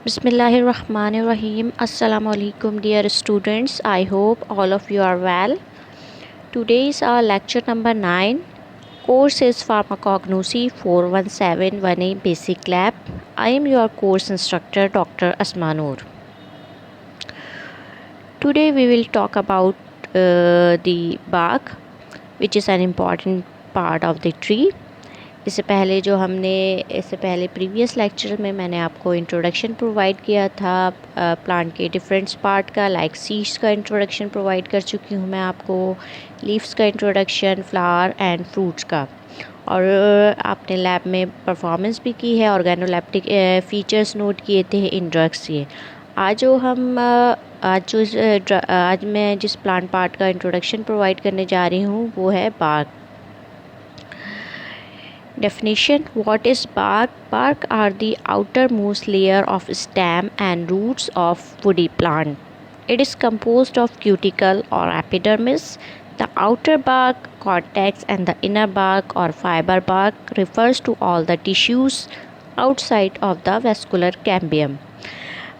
Bismillahirrahmanirrahim. Assalamu alaikum dear students. I hope all of you are well. Today is our lecture number 9. Course is Pharmacognosy 41718 Basic Lab. I am your course instructor Dr. Asmanur. Today we will talk about the bark, which is an important part of the tree. इससे पहले previous lecture में मैंने आपको introduction provide किया था plant के different part का, like seeds का इंट्रोडक्शन प्रोवाइड कर चुकी हूँ मैं आपको, लीव्स का इंट्रोडक्शन, फ्लावर एंड फ्रूट्स का, और आपने लैब में परफॉर्मेंस भी की है, ऑर्गेनोलेप्टिक फीचर्स नोट किए थे इन ड्रग्स के। आज मैं जिस प्लांट पार्ट का इंट्रोडक्शन प्रोवाइड करने जा रही हूँ वो है bark. Definition: What is bark? Bark are the outermost layer of stem and roots of woody plant. It is composed of cuticle or epidermis. The outer bark, cortex, and the inner bark or fiber bark refers to all the tissues outside of the vascular cambium.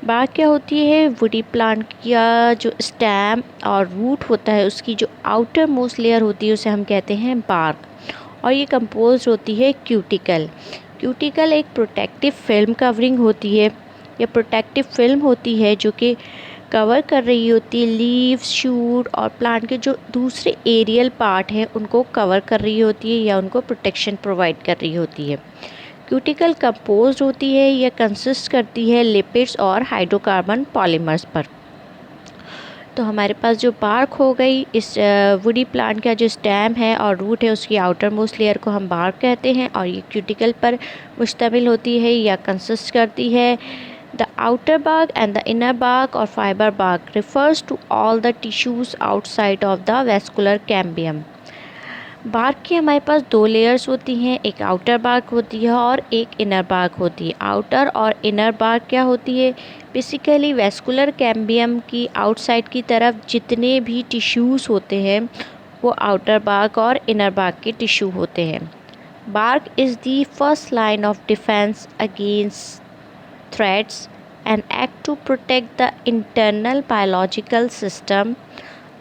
Bark क्या होती है? Woody plant का जो stem और root होता है उसकी जो आउटर मोस्ट लेयर होती है उसे हम कहते हैं बार्क, और ये कंपोज होती है क्यूटिकल। क्यूटिकल एक प्रोटेक्टिव फिल्म कवरिंग होती है, ये प्रोटेक्टिव फिल्म होती है जो कि कवर कर रही होती है लीव्स, शूट और प्लांट के जो दूसरे एरियल पार्ट हैं उनको कवर कर रही होती है या उनको प्रोटेक्शन प्रोवाइड कर रही होती है। क्यूटिकल कंपोज होती है या कंसिस्ट करती है लिपिड्स और हाइड्रोकार्बन पॉलीमर्स पर। तो हमारे पास जो बार्क हो गई, इस वुडी प्लांट का जो स्टेम है और रूट है उसकी आउटर मोस्ट लेयर को हम बार्क कहते हैं, और ये क्यूटिकल पर मुश्तमिल होती है या कंसिस्ट करती है। The outer bark and the inner bark और fibre bark refers to all the tissues outside of the vascular cambium. Bark की हमारे पास दो लेयर्स होती हैं, एक आउटर बार्क होती है और एक इनर बार्क होती है। आउटर और इनर बार्क क्या होती है? बेसिकली वेस्कुलर कैम्बियम की आउटसाइड की तरफ जितने भी टिश्यूज़ होते हैं वो आउटर बार्क और इनर बार्क के टिश्यू होते हैं। Bark is the first line of defence against threats and act to protect the internal biological system,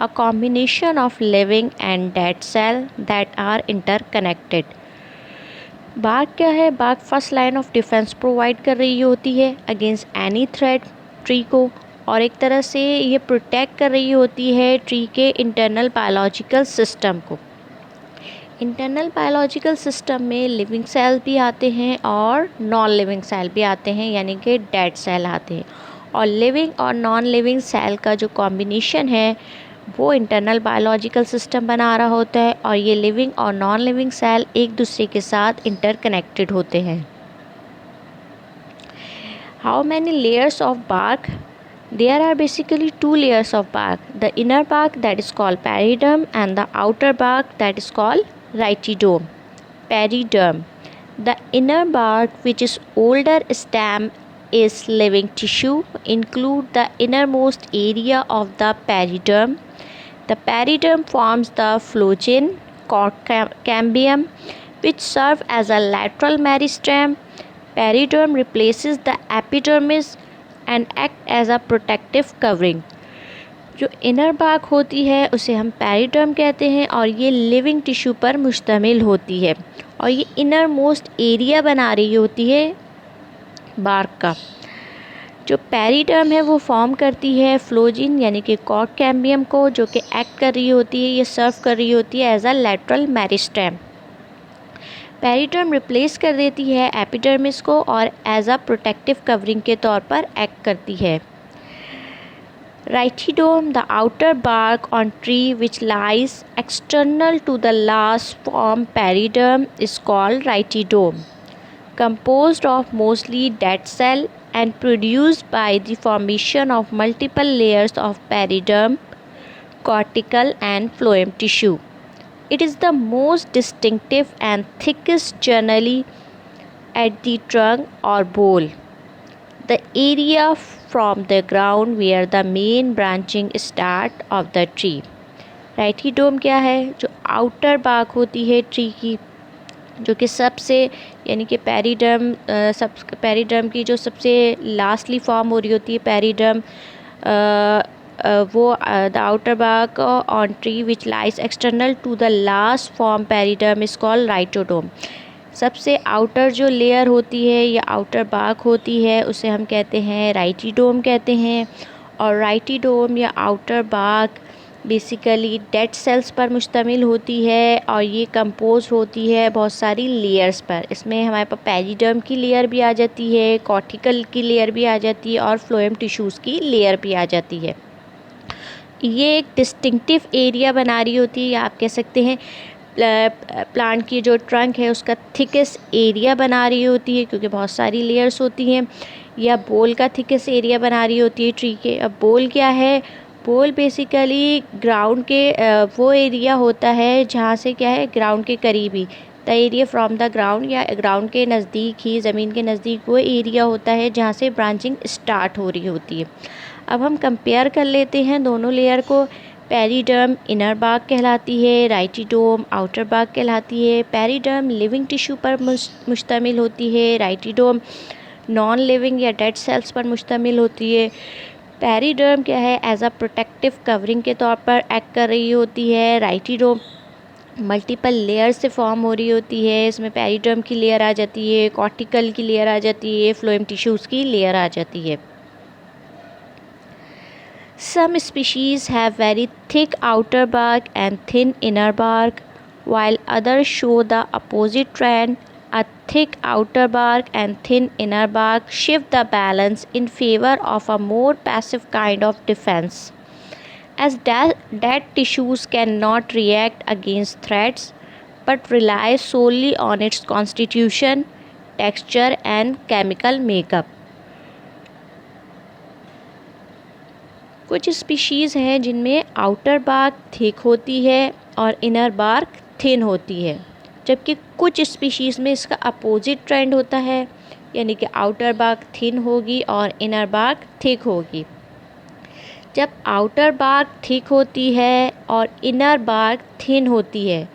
a combination of living and dead cell that are interconnected. Bark क्या है? Bark first line of defence provide कर रही होती है against any threat tree को, और एक तरह से ये प्रोटेक्ट कर रही होती है ट्री के इंटरनल बायोलॉजिकल सिस्टम को। इंटरनल बायोलॉजिकल सिस्टम में लिविंग सेल भी आते हैं और नॉन लिविंग सेल भी आते हैं, यानी कि डेड सेल आते हैं, और लिविंग और नॉन लिविंग सेल का जो कॉम्बिनेशन है वो इंटरनल बायोलॉजिकल सिस्टम बना रहा होता है, और ये लिविंग और नॉन लिविंग सेल एक दूसरे के साथ इंटरकनेक्टेड होते हैं। How many layers of bark? There are basically two layers of bark, the inner bark that is called periderm and the outer bark that is called rhytidome. Periderm, the inner bark which is older stem is living tissue, include the innermost area of the periderm. The periderm forms the phloem, cambium, which serve as a lateral meristem. Periderm replaces the epidermis and act as a protective covering. जो inner bark होती है उसे हम periderm कहते हैं, और ये living tissue पर मुश्तमिल होती है, और ये इनर मोस्ट एरिया बना रही होती है बार्क का। जो पेरिडर्म है वो फॉर्म करती है फ्लोजिन यानी कि कॉर्क कैम्बियम को, जो कि एक्ट कर रही होती है, ये सर्व कर रही होती है as a lateral meristem. Periderm replace कर देती है एपिडर्मिस को और एज अ प्रोटेक्टिव कवरिंग के तौर पर एक्ट करती है। Rhytidome, the outer bark on tree which lies external to the last form periderm is called rhytidome, composed of mostly dead cell and produced by the formation of multiple layers of periderm, cortical and phloem tissue. It is the most distinctive and thickest generally at the trunk or bole, the area from the ground where the main branching start of the tree. राइटिडोम क्या है? जो outer bark होती है tree की, जो कि सबसे यानी कि पेरिडर्म पेरिडर्म की जो सबसे लास्टली फॉर्म हो रही होती है पेरिडर्म, वो the outer bark on tree which lies external to the last form periderm is called rhytidome. सबसे आउटर जो लेयर होती है या आउटर बार्क होती है उसे हम कहते हैं राइटिडोम कहते हैं। और राइटिडोम या outer bark basically dead cells पर मुश्तमिल होती है और ये कंपोज होती है बहुत सारी लेयर्स पर। इसमें हमारे पास पेरिडर्म की लेयर भी आ जाती है, कॉर्टिकल की लेयर भी आ जाती है और फ्लोएम टिश्यूज़ की लेयर भी आ जाती है। ये एक डिस्टिंक्टिव एरिया बना रही होती है, या आप कह सकते हैं प्लांट की जो ट्रंक है उसका थिकेस्ट एरिया बना रही होती है, क्योंकि बहुत सारी लेयर्स होती हैं। या बोल का थिकेस्ट एरिया बना रही होती है ट्री के। अब बोल क्या है? बोल बेसिकली ग्राउंड के वो एरिया होता है जहाँ से क्या है, ग्राउंड के करीब ही, the area from the ground, या ग्राउंड के नज़दीक ही, ज़मीन के नज़दीक वो एरिया होता है जहाँ से ब्रांचिंग स्टार्ट हो रही होती है। अब हम कंपेयर कर लेते हैं दोनों लेयर को। पेरिडर्म इनर बार्क कहलाती है, राइटिडोम आउटर बार्क कहलाती है। पेरिडर्म लिविंग टिश्यू पर मुश्तमिल होती है, राइटिडोम नॉन लिविंग या डेड सेल्स पर मुश्तमिल होती है। पेरिडर्म क्या है, एज अ प्रोटेक्टिव कवरिंग के तौर पर एक्ट कर रही होती है। राइटिडोम मल्टीपल लेयर से फॉर्म हो रही होती है। इसमें पेरिडर्म की लेयर आ जाती है, कॉर्टिकल की लेयर आ जाती है, फ्लोएम टिश्यूज़ की लेयर आ जाती है। Some species have very thick outer bark and thin inner bark, while others show the opposite trend. A thick outer bark and thin inner bark shift the balance in favor of a more passive kind of defense. As dead tissues cannot react against threats but rely solely on its constitution, texture, and chemical makeup. कुछ species हैं जिनमें outer bark thick होती है और inner bark thin होती है, जबकि कुछ स्पीशीज़ में इसका अपोजिट ट्रेंड होता है, यानी कि आउटर बार्क थिन होगी और इनर बार्क थिक होगी। जब आउटर बार्क थिक होती है और इनर बार्क थिन होती है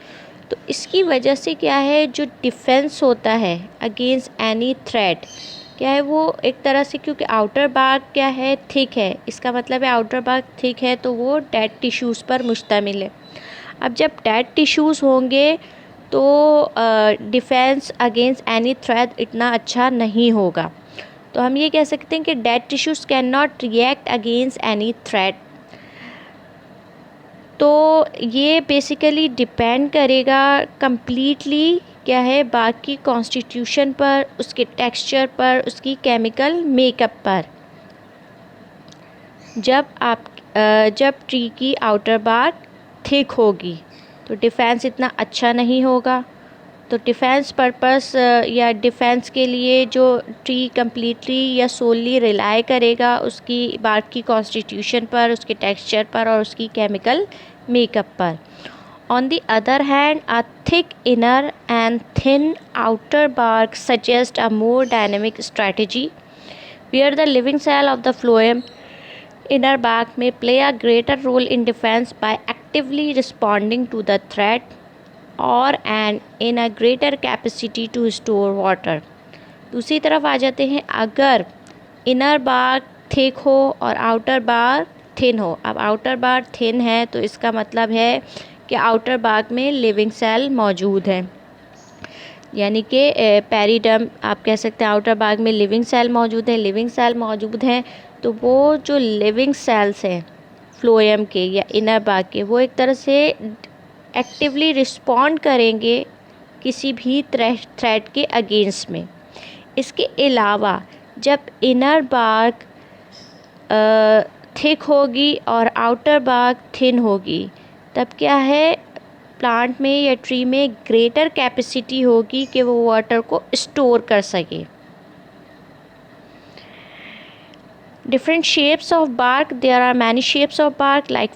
तो इसकी वजह से क्या है, जो डिफेंस होता है अगेंस्ट एनी थ्रेट, क्या है वो एक तरह से, क्योंकि आउटर बार्क क्या है, थिक है, इसका मतलब है आउटर बार्क थिक है तो वो डेड टिश्यूज़ पर मुश्तमिल है। अब जब डेड टिश्यूज़ होंगे तो डिफेंस अगेंस्ट एनी थ्रेट इतना अच्छा नहीं होगा। तो हम ये कह सकते हैं कि dead tissues can not react against any threat. तो ये बेसिकली डिपेंड करेगा कम्प्लीटली क्या है, बार्क की कॉन्स्टिट्यूशन पर, उसके टेक्सचर पर, उसकी केमिकल मेकअप पर। जब ट्री की आउटर बार्क थिक होगी तो डिफेंस इतना अच्छा नहीं होगा। तो डिफेंस पर्पस या डिफेंस के लिए जो ट्री कम्प्लीटली या सोली रिलाई करेगा उसकी बार्क की कॉन्स्टिट्यूशन पर, उसके टेक्सचर पर और उसकी केमिकल मेकअप पर। On the other hand, a thick inner and thin outer bark suggest a more dynamic strategy, where the living cell of the phloem inner bark may play a greater role in defense by actively responding to the threat or and in a greater capacity to store water. दूसरी तरफ आ जाते हैं, अगर inner bark thick हो और outer bark thin हो। अब outer bark thin है तो इसका मतलब है कि आउटर बार्क में लिविंग सेल मौजूद है, यानी कि पेरिडर्म आप कह सकते हैं आउटर बार्क में लिविंग सेल मौजूद है। लिविंग सेल मौजूद हैं तो वो जो लिविंग सेल्स हैं फ्लोएम के या इनर बार्क के, वो एक तरह से एक्टिवली रिस्पॉन्ड करेंगे किसी भी थ्रेट के अगेंस्ट में। इसके अलावा जब इनर बार्क थिक होगी और आउटर बार्क थिन होगी तब क्या है, प्लांट में या ट्री में ग्रेटर कैपेसिटी होगी कि वो वाटर को स्टोर कर सके। Different shapes of bark, there are many shapes of bark like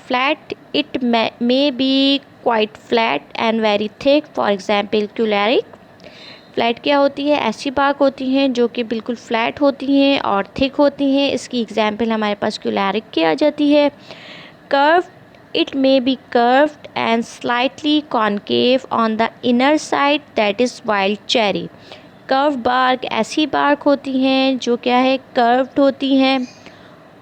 flat, it may be quite flat and very thick, for example choleric। Flat क्या होती है, ऐसी बार्क होती हैं जो कि बिल्कुल फ्लैट होती हैं और थिक होती हैं। इसकी एग्जांपल हमारे पास क्यूलैरिक की आ जाती है। Curve, it may be curved and slightly concave on the inner side, that is wild cherry. Curved bark ऐसी बार्क होती हैं जो क्या है, कर्व्ड होती हैं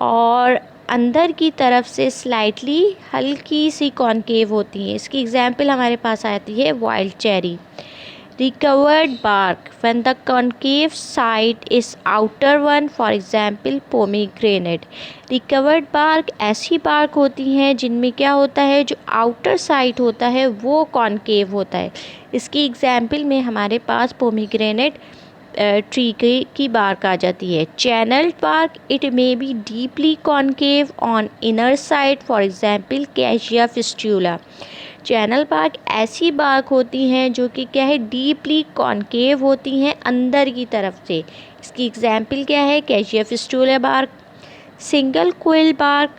और अंदर की तरफ से स्लाइटली हल्की सी कॉन्केव होती हैं। इसकी एग्जाम्पल हमारे पास आती है wild cherry. Recurved bark when the concave side is outer one, for example pomegranate. Recurved bark ऐसी बार्क होती हैं जिनमें क्या होता है, जो आउटर साइड होता है वो कॉन्केव होता है। इसकी एग्जाम्पल में हमारे पास पोमीग्रेनेट ट्री की बार्क आ जाती है। Channelled bark, it may be deeply concave on inner side, for example cassia fistula. Channel bark ऐसी बार्क होती हैं जो कि क्या है, डीपली कॉन्केव होती हैं अंदर की तरफ से। इसकी एग्जाम्पल क्या है, cassia fistula bark. Single coil bark,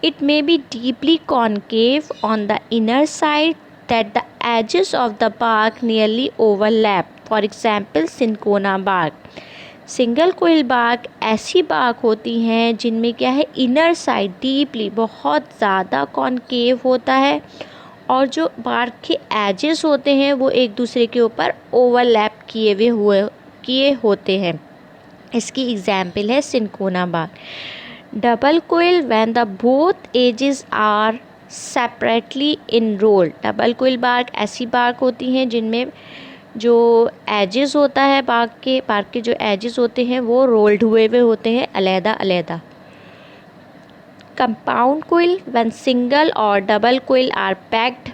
it may be deeply concave on the inner side that the edges of the bark nearly overlap, for example cinchona bark. Single coil bark ऐसी bark होती हैं जिनमें क्या है, inner side deeply बहुत ज़्यादा concave होता है और जो बार्क के एजेस होते हैं वो एक दूसरे के ऊपर ओवरलैप किए होते हैं। इसकी एग्जाम्पल है cinchona bark. Double coil when the both edges are separately inrolled. Double coil bark ऐसी बार्क होती हैं जिनमें जो एजेस होता है बार्क के जो एजेस होते हैं वो रोल्ड हुए होते हैं अलहदा अलहदा। कंपाउंड कोइल व्हेन सिंगल और double coil are packed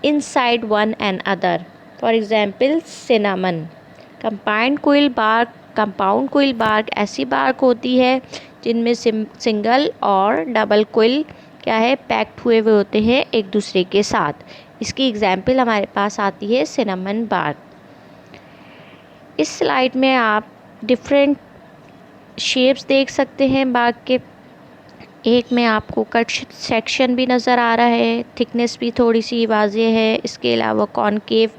inside one and other, for example cinnamon. Compound coil bark ऐसी बार्क होती है जिनमें सिंगल और डबल कोइल क्या है, पैक्ड हुए होते हैं एक दूसरे के साथ। इसकी एग्जाम्पल हमारे पास आती है सिनेमन बार्क। इस स्लाइड में आप डिफरेंट शेप्स देख सकते हैं बार्क के। एक में आपको कट सेक्शन भी नज़र आ रहा है, थिकनेस भी थोड़ी सी वाज़ेह है। इसके अलावा कॉन्केव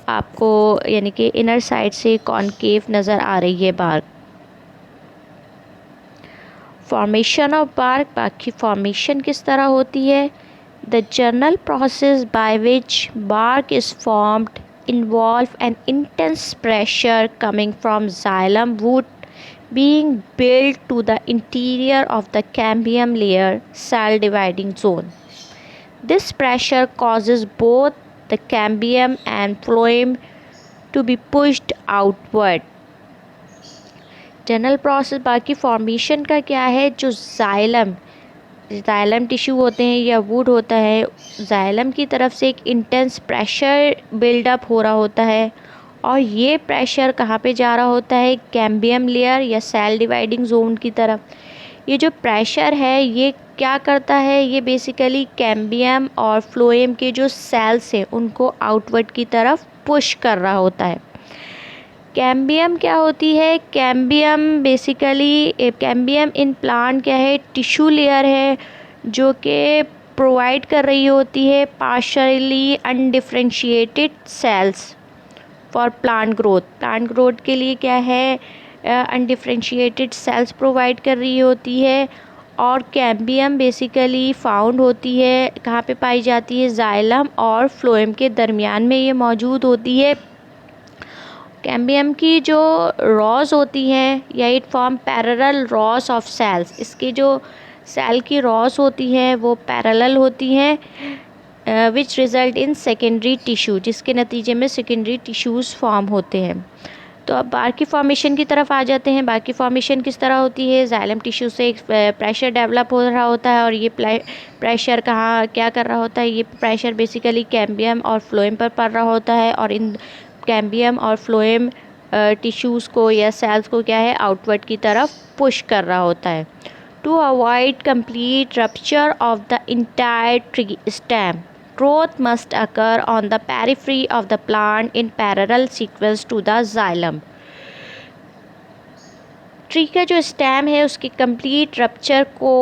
आपको यानी कि इनर साइड से कॉन्केव नज़र आ रही है बार्क। फॉर्मेशन ऑफ बार्क की फॉर्मेशन किस तरह होती है। The general process by which bark is formed involve an intense pressure coming from xylem wood being built to the interior of the cambium layer cell dividing zone. This pressure causes both the cambium and phloem to be pushed outward. General process बाकी formation का क्या है, जो xylem tissue होते हैं या would होता है, जाइलम की तरफ से एक इंटेंस प्रेशर बिल्डअप हो रहा होता है और ये प्रेशर कहाँ पे जा रहा होता है, कैम्बियम लेयर या सेल डिवाइडिंग जोन की तरफ। ये जो प्रेशर है ये क्या करता है, ये बेसिकली कैम्बियम और फ्लोएम के जो सेल्स हैं उनको आउटवर्ड की तरफ पुश कर रहा होता है। कैम्बियम क्या होती है, कैम्बियम इन प्लांट क्या है, टिश्यू लेयर है जो कि प्रोवाइड कर रही होती है partially undifferentiated cells for plant growth के लिए क्या है, अनडिफरेंशिएटेड सेल्स प्रोवाइड कर रही होती है। और कैम्बियम बेसिकली फाउंड होती है, कहाँ पे पाई जाती है, जाइलम और फ्लोएम के दरमियान में ये मौजूद होती है। कैम्बियम की जो रॉज होती हैं या it form parallel rows of cells, इसकी जो सेल की रॉस होती हैं वो पैरेलल होती हैं विच रिज़ल्ट इन सेकेंडरी टिश्यू, जिसके नतीजे में सेकेंडरी टिश्यूज़ फॉर्म होते हैं। तो अब बार्क की फॉर्मेशन की तरफ आ जाते हैं। बार्क की फॉर्मेशन किस तरह होती है, जाइलम टिश्यू से एक प्रेशर डेवलप हो रहा होता है और ये प्रेशर क्या कर रहा होता है, ये प्रेशर बेसिकली कैम्बियम और फ्लोएम पर पड़ रहा होता है और इन कैम्बियम और फ्लोएम टिश्यूज़ को या सेल्स को क्या है, आउटवर्ड की तरफ पुश कर रहा होता है। To avoid complete rupture of the entire tree stem, growth must occur on the periphery of the plant in parallel sequence to the xylem. Tree का जो स्टेम है उसकी कंप्लीट रप्चर को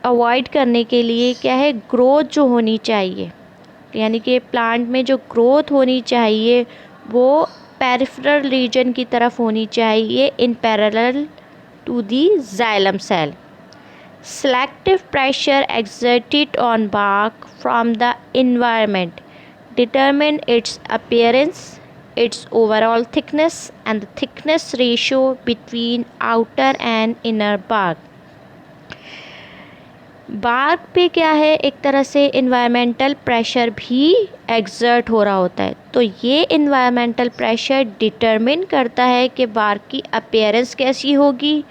अवॉइड करने के लिए क्या है, ग्रोथ जो होनी चाहिए, यानी कि प्लांट में जो ग्रोथ होनी चाहिए वो पेरिफेरल रीजन की तरफ होनी चाहिए in parallel to the xylem cell. Selective pressure exerted on bark from the environment determine its appearance, its overall thickness, and the thickness ratio between outer and inner bark. Bark पे क्या है, एक तरह से इन्वायरमेंटल प्रेशर भी exert हो रहा होता है, तो ये इन्वायरमेंटल प्रेशर डिटरमिन करता है कि बार्क की अपीयरेंस कैसी होगी,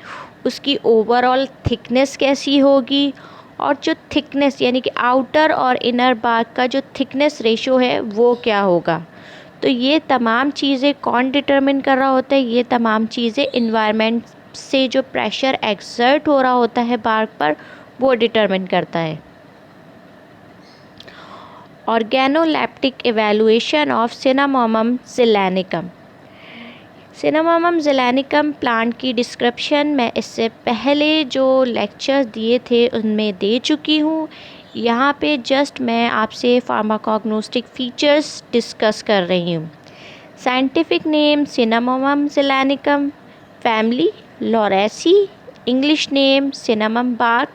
उसकी ओवरऑल थिकनेस कैसी होगी, और जो थिकनेस यानी कि आउटर और इनर बार्क का जो थिकनेस रेशो है वो क्या होगा। तो ये तमाम चीज़ें कौन डिटरमिन कर रहा होता है, ये तमाम चीज़ें इन्वायरमेंट से जो प्रेशर एक्सर्ट हो रहा होता है बार्क पर वो डिटरमिन करता है। Organoleptic evaluation of Cinnamomum zeylanicum. Cinnamomum zeylanicum plant की डिस्क्रिप्शन मैं इससे पहले जो लेक्चर्स दिए थे उनमें दे चुकी हूँ। यहाँ पे जस्ट मैं आपसे फार्माकोग्नोस्टिक फीचर्स डिस्कस कर रही हूँ। Scientific name Cinnamomum zeylanicum, family Lauraceae, English name cinnamon bark,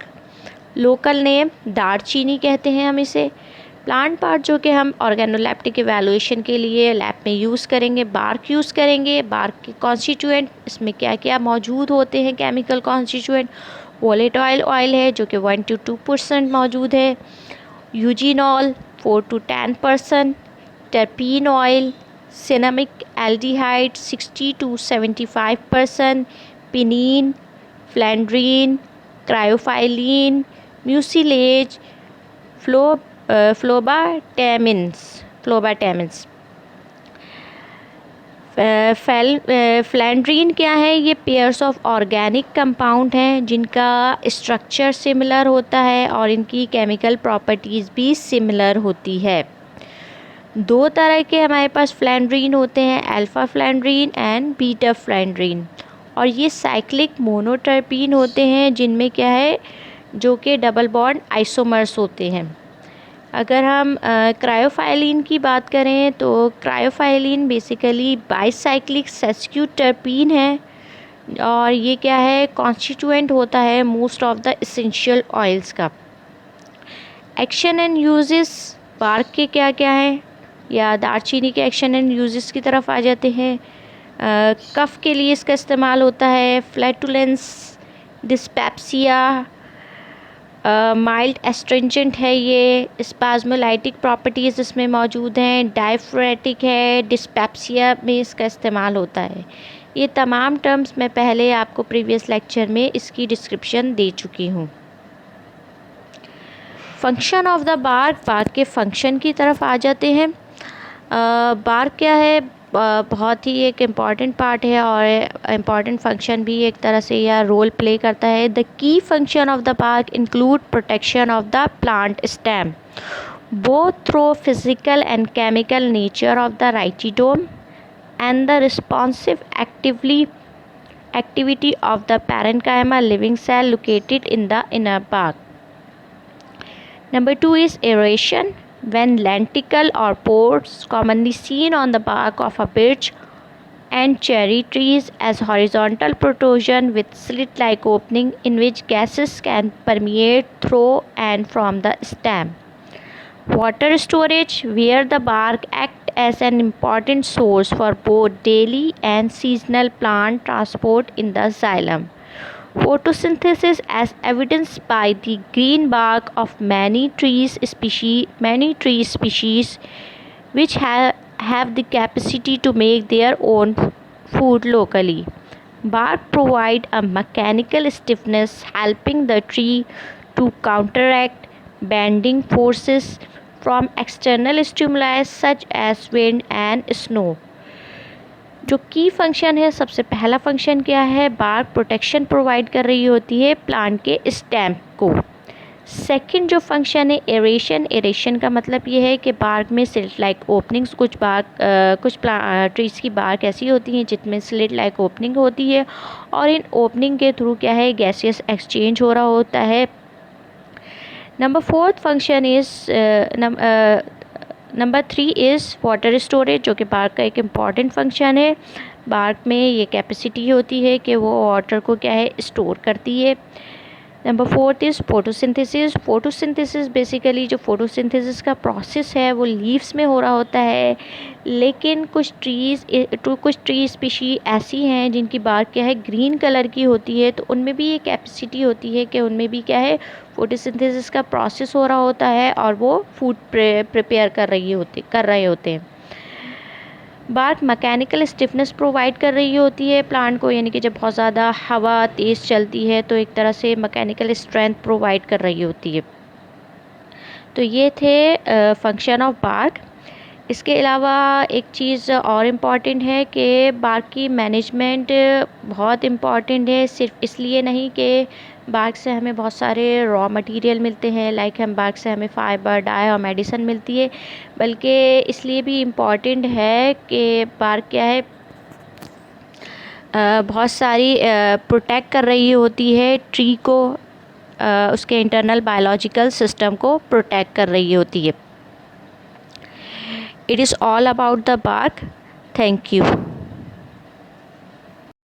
local name दारचीनी कहते हैं हम इसे। प्लांट पार्ट जो कि हम ऑर्गेनोलेप्टिक एवेलुएशन के लिए लैब में यूज़ करेंगे, बार्क यूज़ करेंगे। बार्क के कॉन्स्टिट्यूएंट इसमें क्या क्या मौजूद होते हैं, केमिकल कॉन्स्टिट्यूएंट, वोलेटाइल ऑयल है जो कि 1 to 2% मौजूद है, eugenol 4 to 10%, terpene oil, cinnamic aldehyde 60 to 75%, pinene, phellandrene, caryophyllene, mucilage, phlobatannins. Phellandrene क्या है, ये पेयर्स ऑफ ऑर्गेनिक कंपाउंड हैं जिनका स्ट्रक्चर सिमिलर होता है और इनकी केमिकल प्रॉपर्टीज़ भी सिमिलर होती है। दो तरह के हमारे पास फ्लैंड्रीन होते हैं, अल्फ़ा फ्लैंड्रीन एंड बीटा फ्लैंड्रीन, और ये साइक्लिक मोनोटर्पीन होते हैं जिनमें क्या है, जो कि डबल बॉन्ड आइसोमर्स होते हैं। अगर हम क्रायोफाइलिन की बात करें तो क्रायोफाइलिन बेसिकली बाइसाइक्लिक सेस्क्यूटर्पीन है और ये क्या है, कॉन्स्टिट्यूएंट होता है most of the essential oils का। एक्शन एंड यूजेस बार्क के क्या क्या हैं, या दारचीनी के एक्शन एंड यूजेस की तरफ आ जाते हैं। कफ के लिए इसका इस्तेमाल होता है, फ्लैटुलेंस, डिस्पेप्सिया, माइल्ड एस्ट्रिंजेंट है, ये स्पाज्मोलाइटिक प्रॉपर्टीज़ इसमें मौजूद हैं, डायफ्रेटिक है, डिस्पेप्सिया में इसका इस्तेमाल होता है। ये तमाम टर्म्स मैं पहले आपको प्रीवियस लेक्चर में इसकी डिस्क्रिप्शन दे चुकी हूँ। Function of the bark, bark के फंक्शन की तरफ आ जाते हैं। बार्क क्या है, बहुत ही एक इम्पॉर्टेंट पार्ट है और इम्पॉर्टेंट फंक्शन भी एक तरह से यह रोल प्ले करता है। The key function of the bark include protection of the plant stem both through physical and chemical nature of the rhytidome and the responsive activity of the parenchyma living cell located in the inner bark. Number 2 is aeration. When lenticle or pores commonly seen on the bark of a birch and cherry trees as horizontal protrusion with slit-like opening in which gases can permeate through and from the stem. Water storage, where the bark act as an important source for both daily and seasonal plant transport in the xylem. Photosynthesis, as evidenced by the green bark of many tree species which have the capacity to make their own food locally. Bark provide a mechanical stiffness, helping the tree to counteract bending forces from external stimuli such as wind and snow. जो की function है, सबसे पहला function क्या है, bark protection provide कर रही होती है प्लांट के स्टेम को। सेकंड जो फंक्शन है एरेशन, एरेशन का मतलब ये है कि बार्क में स्लिट लाइक ओपनिंग्स, कुछ ट्रीज़ की बार्क ऐसी होती हैं जिसमें स्लिट लाइक ओपनिंग होती है और इन ओपनिंग के थ्रू क्या है, गैसियस एक्सचेंज हो रहा होता है। Number 4th function is number 3 is water storage, जो कि बार्क का एक इम्पॉर्टेंट फंक्शन है। बार्क में ये कैपेसिटी होती है कि वो वाटर को क्या है, स्टोर करती है। Number 4 is photosynthesis. Photosynthesis basically जो फोटोसिंथेसिस का प्रोसेस है वो लीव्स में हो रहा होता है, लेकिन कुछ ट्री स्पीशी ऐसी हैं जिनकी बार्क क्या है ग्रीन कलर की होती है, तो उनमें भी ये कैपेसिटी होती है कि उनमें भी क्या है फोटोसिंथेसिस का प्रोसेस हो रहा होता है और वो फूड प्रिपेयर कर रहे होते हैं। बार्क मैकेनिकल स्टिफनेस प्रोवाइड कर रही होती है प्लांट को, यानी कि जब बहुत ज़्यादा हवा तेज़ चलती है तो एक तरह से मैकेनिकल स्ट्रेंथ प्रोवाइड कर रही होती है। तो ये थे फंक्शन ऑफ बार्क। इसके अलावा एक चीज़ और इम्पॉर्टेंट है कि बार्क की मैनेजमेंट बहुत इम्पॉर्टेंट है, सिर्फ इसलिए नहीं कि बार्क से हमें बहुत सारे रॉ मटेरियल मिलते हैं, लाइक हम बार्क से हमें फाइबर, डाई और मेडिसिन मिलती है, बल्कि इसलिए भी इम्पॉर्टेंट है कि बार्क क्या है बहुत सारी प्रोटेक्ट कर रही होती है ट्री को, उसके इंटरनल बायोलॉजिकल सिस्टम को प्रोटेक्ट कर रही होती है। It is all about the bark. Thank you.